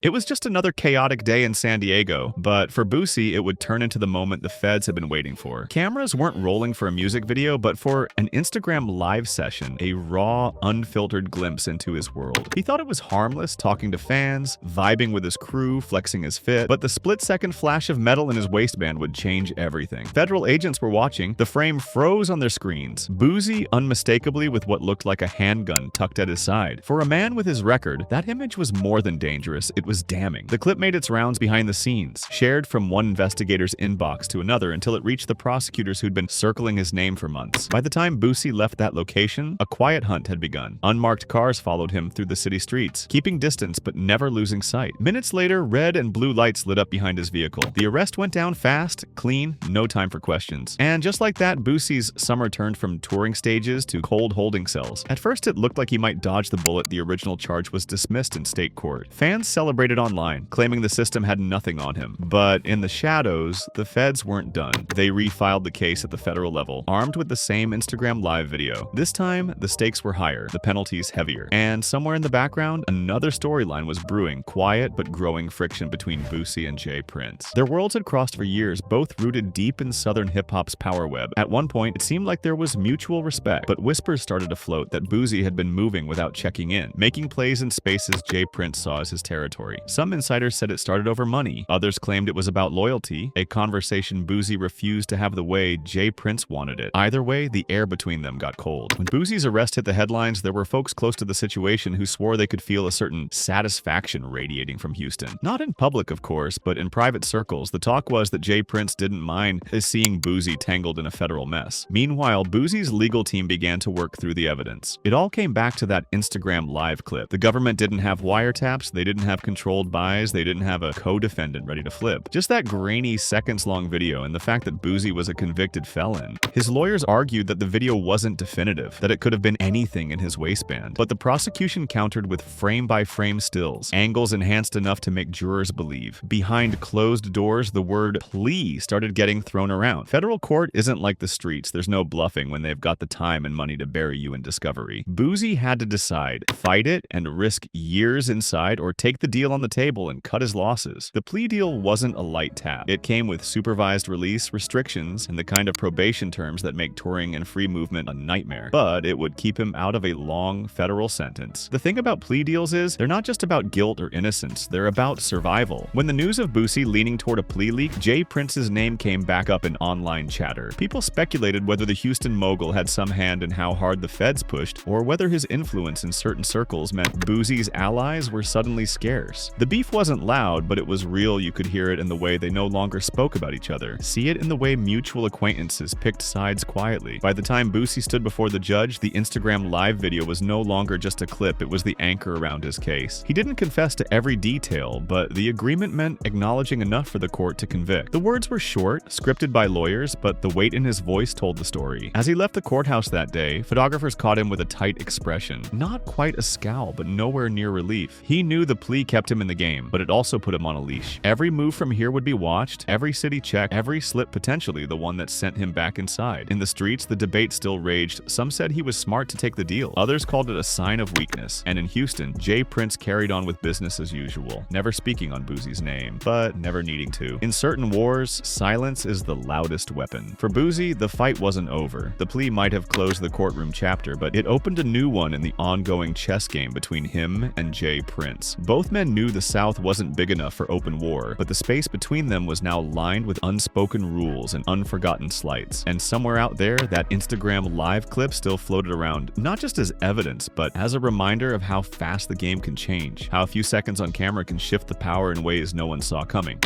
It was just another chaotic day in San Diego, but for Boosie, it would turn into the moment the feds had been waiting for. Cameras weren't rolling for a music video, but for an Instagram live session, a raw, unfiltered glimpse into his world. He thought it was harmless, talking to fans, vibing with his crew, flexing his fit, but the split-second flash of metal in his waistband would change everything. Federal agents were watching, the frame froze on their screens, Boosie unmistakably with what looked like a handgun tucked at his side. For a man with his record, that image was more than dangerous, it was damning. The clip made its rounds behind the scenes, shared from one investigator's inbox to another until it reached the prosecutors who'd been circling his name for months. By the time Boosie left that location, a quiet hunt had begun. Unmarked cars followed him through the city streets, keeping distance but never losing sight. Minutes later, red and blue lights lit up behind his vehicle. The arrest went down fast, clean, no time for questions. And just like that, Boosie's summer turned from touring stages to cold holding cells. At first, it looked like he might dodge the bullet. The original charge was dismissed in state court. Fans celebrated online, claiming the system had nothing on him. But in the shadows, the feds weren't done. They refiled the case at the federal level, armed with the same Instagram live video. This time, the stakes were higher, the penalties heavier. And somewhere in the background, another storyline was brewing, quiet but growing friction between Boosie and J. Prince. Their worlds had crossed for years, both rooted deep in Southern hip-hop's power web. At one point, it seemed like there was mutual respect, but whispers started afloat that Boosie had been moving without checking in, making plays in spaces J. Prince saw as his territory. Some insiders said it started over money, others claimed it was about loyalty, a conversation Boosie refused to have the way J. Prince wanted it. Either way, the air between them got cold. When Boosie's arrest hit the headlines, there were folks close to the situation who swore they could feel a certain satisfaction radiating from Houston. Not in public, of course, but in private circles, the talk was that J. Prince didn't mind seeing Boosie tangled in a federal mess. Meanwhile, Boosie's legal team began to work through the evidence. It all came back to that Instagram live clip. The government didn't have wiretaps, they didn't have controlled buys, they didn't have a co-defendant ready to flip. Just that grainy seconds-long video and the fact that Boosie was a convicted felon. His lawyers argued that the video wasn't definitive, that it could have been anything in his waistband. But the prosecution countered with frame-by-frame stills, angles enhanced enough to make jurors believe. Behind closed doors, the word plea started getting thrown around. Federal court isn't like the streets. There's no bluffing when they've got the time and money to bury you in discovery. Boosie had to decide, fight it and risk years inside, or take the deal on the table and cut his losses. The plea deal wasn't a light tap. It came with supervised release, restrictions, and the kind of probation terms that make touring and free movement a nightmare. But it would keep him out of a long federal sentence. The thing about plea deals is, they're not just about guilt or innocence, they're about survival. When the news of Boosie leaning toward a plea leak, J. Prince's name came back up in online chatter. People speculated whether the Houston mogul had some hand in how hard the feds pushed, or whether his influence in certain circles meant Boosie's allies were suddenly scarce. The beef wasn't loud, but it was real. You could hear it in the way they no longer spoke about each other. See it in the way mutual acquaintances picked sides quietly. By the time Boosie stood before the judge, the Instagram live video was no longer just a clip, it was the anchor around his case. He didn't confess to every detail, but the agreement meant acknowledging enough for the court to convict. The words were short, scripted by lawyers, but the weight in his voice told the story. As he left the courthouse that day, photographers caught him with a tight expression. Not quite a scowl, but nowhere near relief. He knew the plea kept him in the game, but it also put him on a leash. Every move from here would be watched, every city checked, every slip potentially the one that sent him back inside. In the streets, the debate still raged. Some said he was smart to take the deal. Others called it a sign of weakness. And in Houston, J. Prince carried on with business as usual, never speaking on Boosie's name, but never needing to. In certain wars, silence is the loudest weapon. For Boosie, the fight wasn't over. The plea might have closed the courtroom chapter, but it opened a new one in the ongoing chess game between him and J. Prince. Both men knew the South wasn't big enough for open war, but the space between them was now lined with unspoken rules and unforgotten slights. And somewhere out there, that Instagram live clip still floated around, not just as evidence, but as a reminder of how fast the game can change, how a few seconds on camera can shift the power in ways no one saw coming.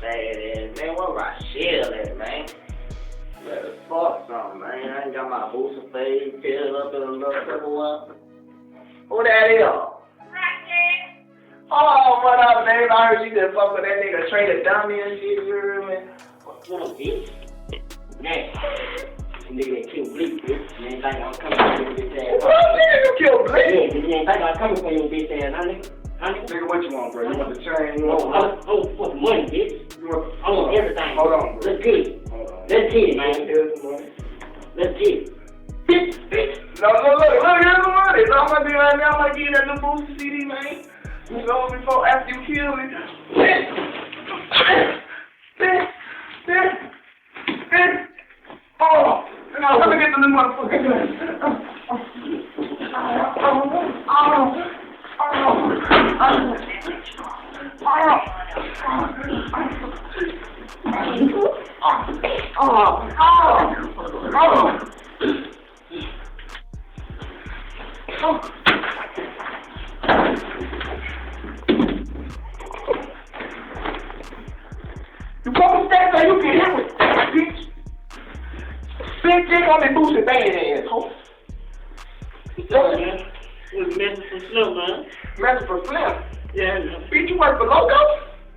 Man, what Rochelle at, man? Better fuck something, man. I ain't got my Boosie fade filled up in a little double. Who that is? Oh, what up, babe? I heard you just fuck with that nigga Trey the dummy and shit, you heard me? What up, bitch? Man, nigga that killed Bleak, bitch. You ain't think I'm coming for your bitch ass. What, nigga, you killed Bleak? Yeah, you ain't think I'm coming for your bitch ass, huh, nigga? Nigga, what you want, bro? You want the chain? You want I want the money, bitch. I want everything. Hold on, bro. Let's get it. Let's get it, man. Let's get it. Bitch. No, look, here's the money. So I'm gonna be right now, I'm gonna give you that new Boosie CD, man. You know, before, after you kill me. Oh, now let me get to the motherfucker. You come stand there, you get hit with that, bitch. Big dick on me Boosie Badazz, ho. Yo, man. It was messing for Slim, man. Messing for Slim? Yeah, man. Bitch, you work for Loco?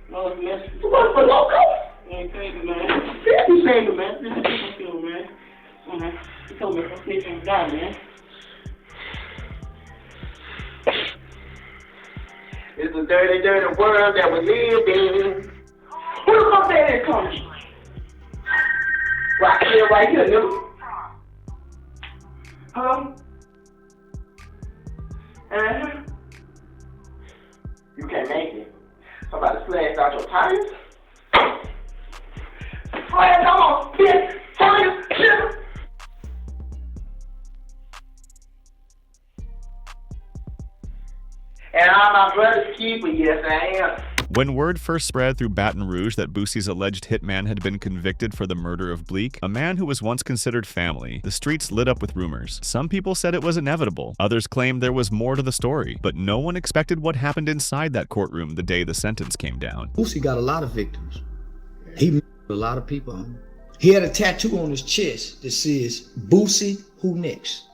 No, it's messing. You work for Loco? I ain't crazy, man. Bitch, you saved him, man. This is what you feel, man. You told me to snitch and die, man. It's a dirty, dirty world that we live in. Who the fuck that is coming? Right here, nigga. Huh? You can't make it. Somebody slashed out your tires? Flash on, bitch! Tires, shit! And I'm my brother's keeper, yes I am. When word first spread through Baton Rouge that Boosie's alleged hitman had been convicted for the murder of Bleak, a man who was once considered family, the streets lit up with rumors. Some people said it was inevitable. Others claimed there was more to the story. But no one expected what happened inside that courtroom the day the sentence came down. Boosie got a lot of victims. He murdered a lot of people. He had a tattoo on his chest that says, Boosie, who next?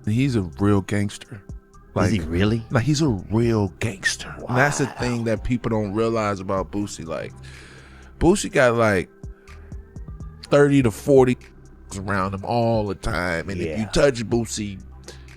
He's a real gangster. Like, is he really? Like, he's a real gangster. Wow. And that's the thing that people don't realize about Boosie. Like, Boosie got like 30 to 40 around him all the time. And if you touch Boosie,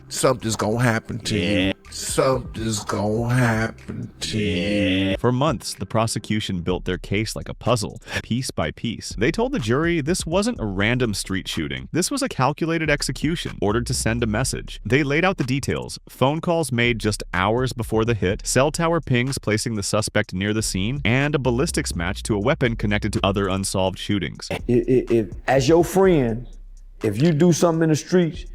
something's gonna happen to you. Something's gonna happen to you. For months, the prosecution built their case like a puzzle, piece by piece. They told the jury this wasn't a random street shooting. This was a calculated execution, ordered to send a message. They laid out the details: phone calls made just hours before the hit, cell tower pings placing the suspect near the scene, and a ballistics match to a weapon connected to other unsolved shootings. If as your friend, if you do something in the streets,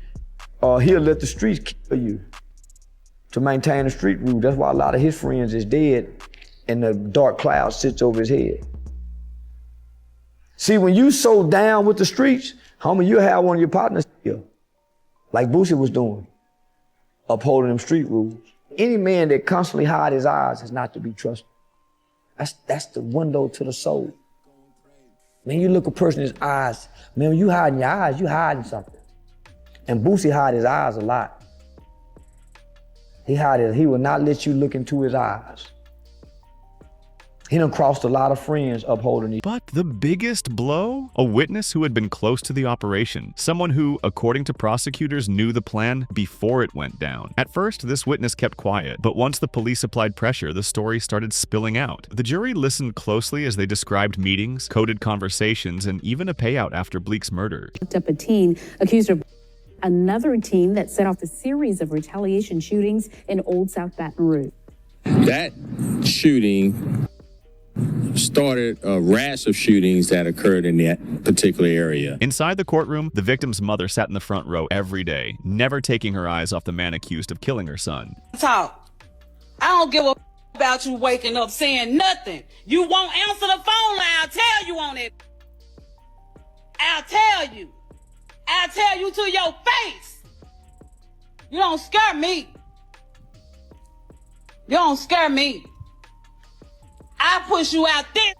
he'll let the streets kill you to maintain the street rule. That's why a lot of his friends is dead and the dark cloud sits over his head. See, when you so down with the streets, homie, you have one of your partners here, like Boosie was doing, upholding them street rules. Any man that constantly hide his eyes is not to be trusted. That's the window to the soul. Man, you look a person in his eyes, man, when you hiding your eyes, you hiding something. And Boosie hide his eyes a lot. He will not let you look into his eyes. He done crossed a lot of friends upholding these. But the biggest blow? A witness who had been close to the operation. Someone who, according to prosecutors, knew the plan before it went down. At first, this witness kept quiet, but once the police applied pressure, the story started spilling out. The jury listened closely as they described meetings, coded conversations, and even a payout after Bleak's murder. Picked up a teen accused of another teen that set off a series of retaliation shootings in Old South Baton Rouge. That shooting started a rash of shootings that occurred in that particular area. Inside the courtroom, the victim's mother sat in the front row every day, never taking her eyes off the man accused of killing her son. Talk. I don't give a about you waking up saying nothing. You won't answer the phone line. I'll tell you on it. I'll tell you. I'll tell you to your face. You don't scare me. You don't scare me. I push you out there.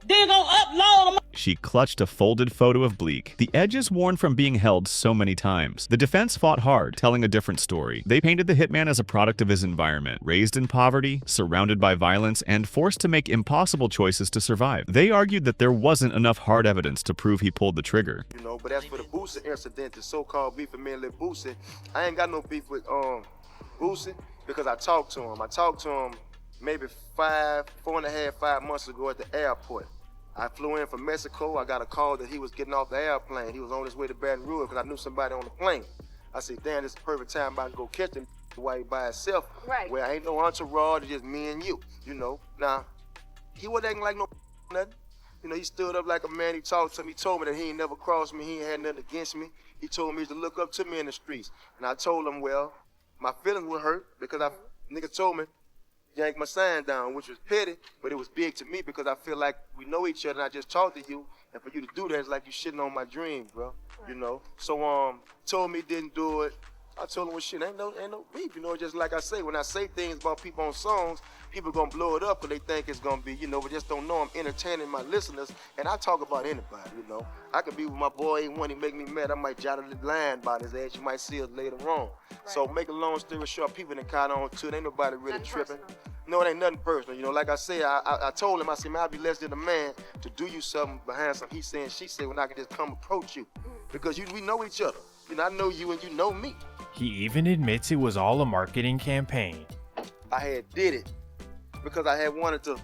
Then gonna upload them. She clutched a folded photo of Bleak, the edges worn from being held so many times. The defense fought hard, telling a different story. They painted the hitman as a product of his environment, raised in poverty, surrounded by violence, and forced to make impossible choices to survive. They argued that there wasn't enough hard evidence to prove he pulled the trigger. You know, but as for the Boosie incident, the so-called beef with me and Lil Boosie, I ain't got no beef with Boosie because I talked to him. I talked to him maybe 5 months ago at the airport. I flew in from Mexico. I got a call that he was getting off the airplane. He was on his way to Baton Rouge because I knew somebody on the plane. I said, damn, this is the perfect time I can go catch him. white by itself. Right. Where ain't no entourage, it's just me and you, you know. Now, he wasn't acting like no nothing. You know, he stood up like a man, he talked to me, he told me that he ain't never crossed me, he ain't had nothing against me. He told me to look up to me in the streets. And I told him, well, my feelings were hurt because nigga told me, yank my sign down, which was petty, but it was big to me because I feel like we know each other and I just talked to you. And for you to do that, it's like you shitting on my dreams, bro. You know? So, told me he didn't do it. I told him, well, shit, ain't no beef. You know, just like I say, when I say things about people on songs, people gonna blow it up because they think it's gonna be, you know, but just don't know I'm entertaining my listeners. And I talk about anybody, you know. I could be with my boy A1, he make me mad. I might jot a line by his ass. You might see us later on. Right. So, make a long story short, people that caught on to it. Ain't nobody really tripping. No, it ain't nothing personal. You know, like I say, I told him, I said, man, I'd be less than a man to do you something behind something he said and she said when I can just come approach you. Because we know each other. You know, I know you and you know me. He even admits it was all a marketing campaign. I had did it because I had wanted to.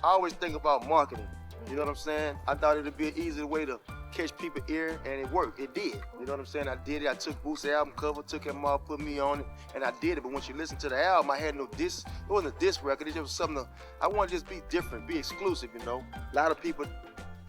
I always think about marketing. You know what I'm saying? I thought it'd be an easy way to catch people's ear, and it worked. It did. You know what I'm saying? I did it. I took Boosie's album cover, took him off, put me on it, and I did it. But once you listen to the album, I had no diss. It wasn't a diss record. It just was something. I want to just be different, be exclusive. You know, a lot of people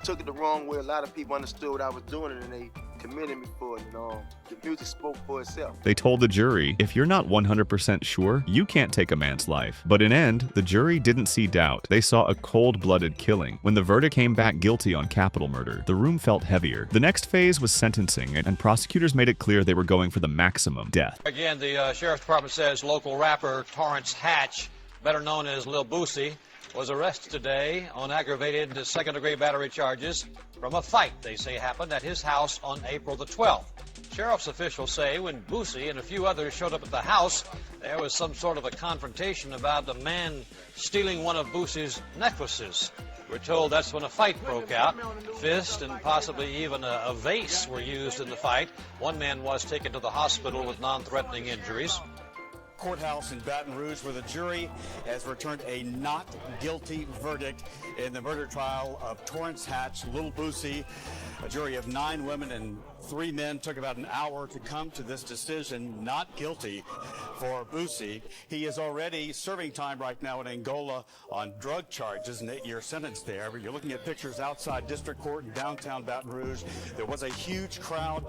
took it the wrong way. A lot of people understood what I was doing, and they commended me for it. You know, the music spoke for itself. They told the jury, if you're not 100% sure, you can't take a man's life. But in end, the jury didn't see doubt. They saw a cold-blooded killing. When the verdict came back guilty on capital murder, the room felt heavier. The next phase was sentencing, and prosecutors made it clear they were going for the maximum, death. Again, the Sheriff's Department says local rapper Torrance Hatch, better known as Lil Boosie, was arrested today on aggravated second-degree battery charges from a fight they say happened at his house on April the 12th. Sheriff's officials say when Boosie and a few others showed up at the house, there was some sort of a confrontation about the man stealing one of Boosie's necklaces. We're told that's when a fight broke out. Fist and possibly even a vase were used in the fight. One man was taken to the hospital with non-threatening injuries. Courthouse in Baton Rouge, where the jury has returned a not guilty verdict in the murder trial of Torrance Hatch, Lil Boosie. A jury of 9 women and 3 men took about an hour to come to this decision, not guilty for Boosie. He is already serving time right now in Angola on drug charges, an 8-year sentence there. But you're looking at pictures outside District Court in downtown Baton Rouge. There was a huge crowd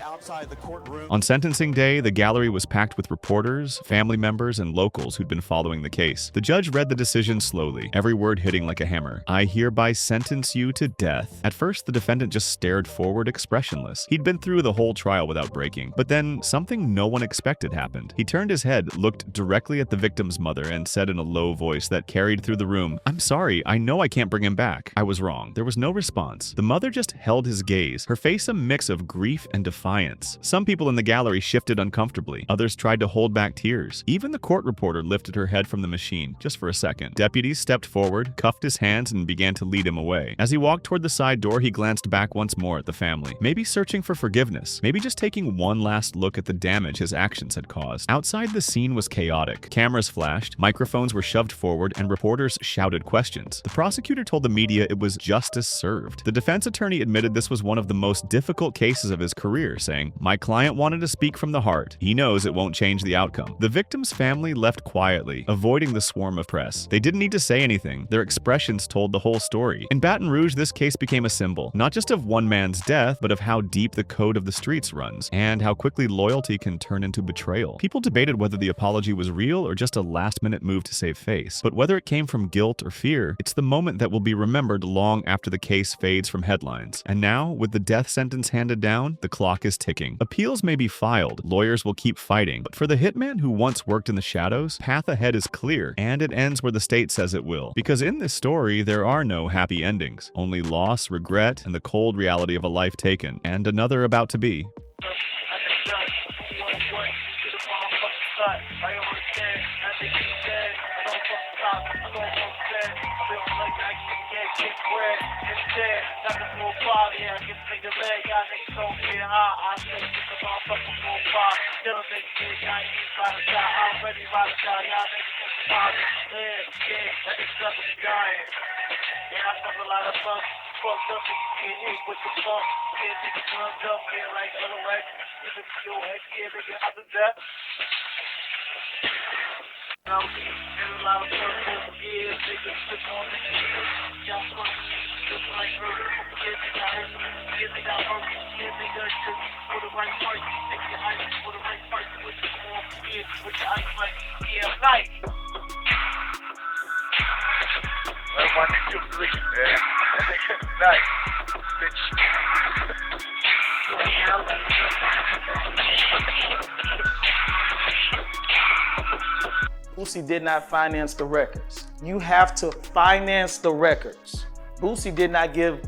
outside the courtroom. On sentencing day, the gallery was packed with reporters, family members, and locals who'd been following the case. The judge read the decision slowly, every word hitting like a hammer. I hereby sentence you to death. At first, the defendant just stared forward, expressionless. He'd been through the whole trial without breaking. But then, something no one expected happened. He turned his head, looked directly at the victim's mother, and said in a low voice that carried through the room, "I'm sorry, I know I can't bring him back. I was wrong." There was no response. The mother just held his gaze, her face a mix of grief and defiance. Some people in the gallery shifted uncomfortably. Others tried to hold back tears. Even the court reporter lifted her head from the machine, just for a second. Deputies stepped forward, cuffed his hands, and began to lead him away. As he walked toward the side door, he glanced back once more at the family. Maybe searching for forgiveness. Maybe just taking one last look at the damage his actions had caused. Outside, the scene was chaotic. Cameras flashed, microphones were shoved forward, and reporters shouted questions. The prosecutor told the media it was justice served. The defense attorney admitted this was one of the most difficult cases of his career, saying, "My client wanted to speak from the heart. He knows it won't change the outcome." The victim's family left quietly, avoiding the swarm of press. They didn't need to say anything. Their expressions told the whole story. In Baton Rouge, this case became a symbol, not just of one man's death, but of how deep the code of the streets runs, and how quickly loyalty can turn into betrayal. People debated whether the apology was real or just a last-minute move to save face. But whether it came from guilt or fear, it's the moment that will be remembered long after the case fades from headlines. And now, with the death sentence handed down, the clock is ticking. Appeals may be filed, lawyers will keep fighting, but for the hitman who once worked in the shadows, path ahead is clear, and it ends where the state says it will. Because in this story, there are no happy endings, only loss, regret, and the cold reality of a life taken, and another about to be. Boosie did not finance the records. You have to finance the records. Boosie did not give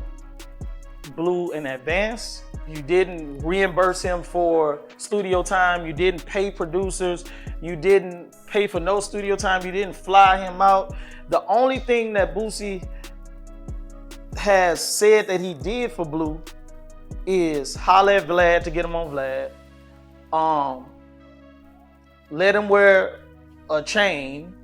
Blue an advance. You didn't reimburse him for studio time. You didn't pay producers. You didn't pay for no studio time. You didn't fly him out. The only thing that Boosie has said that he did for Blue is holler at Vlad to get him on Vlad. Let him wear a chain